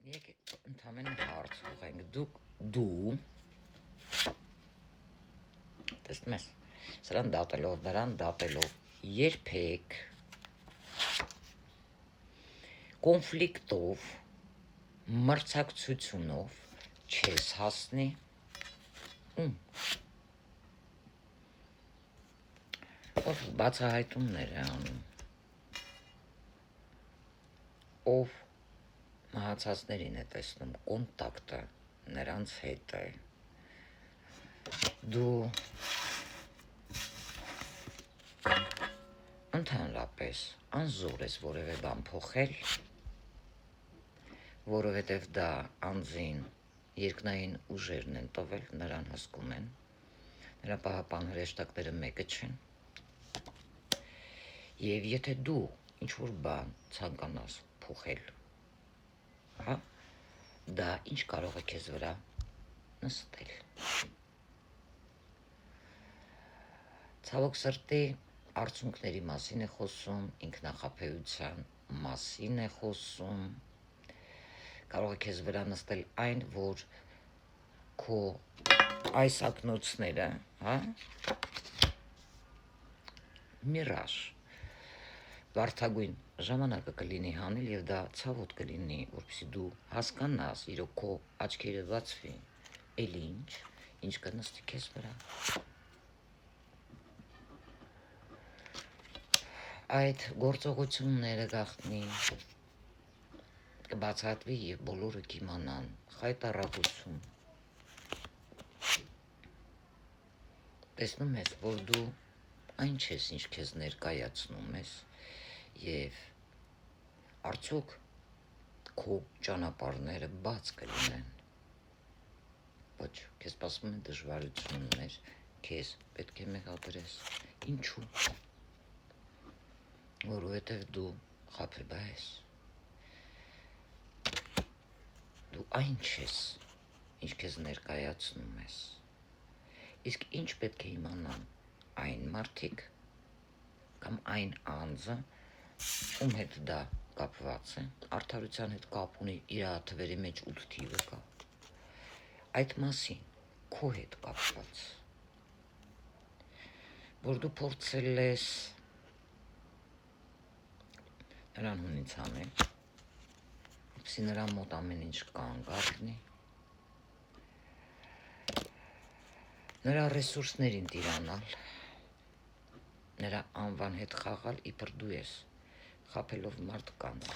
Եկեք ընդամենը հարց ուղենք, դու տեսնում ես, սրան դատելով, նրան դատելով, երբեք կոնֆլիկտով, մրցակցությունով չես հասնի ով բացահայտումներ է անում, ով մահացածներին է տեսնում, կոնտակտը նրանց հետ է, դու ընդհանրապես անզոր ես որևէ բան փոխել, որովհետև դա անձին երկնային ուժերն են տվել, նրան հսկում են, նրա պահապան հրեշտակները մեկը չեն, և եթե դու ինչ-որ բան ցանկանաս փոխել, դա ինչ կարող է քեզ վրա նստել։ Ցավոք սրտի արդյունքների մասին է խոսում, ինքնախաբեության մասին է խոսում, կարող է քեզ վրա նստել այն, որ քո այս ակնոցները, միրաժ, վարդագույն ժամանակը կլինի հանել և դա ցավոտ կլինի, որպեսզի դու հասկանաս, իրոք քո աչքերը բացվի, էլ ինչ կնստի քեզ վրա։ Այդ գործողությունները գաղտնի կբացահայտվի և բոլորը կիմանան, խայտառակություն։ Տեսնում ես, որ դու այն չես, ինչ քեզ ներկայացնում ես, և արդյոք քո ճանապարհները բաց կլինեն։ Ոչ, քեզ սպասում են դժվարություններ, քեզ պետք է մեղադրես։ Ինչու՞։ Որովհետև դու խաբեբայ ես։ Դու այն չես, ինչ քեզ ներկայացնում ես։ Իսկ ինչ պետք է իմանան այն մարդիկ կամ այն անձը, ում հետ դա կապված է, արդարության հետ կապ ունի, իր թվերի մեջ 8 թիվը կա, այդ մասին քո հետ կապված, որ դու փորձել ես նրան հունից անել, որպեսզի նրա մոտ ամեն ինչ կանգ առնի, նրա ռեսուրսներին տիրանալ, նրա անվան հետ խաղալ, իբր դու ես խաբելով մարդկանց։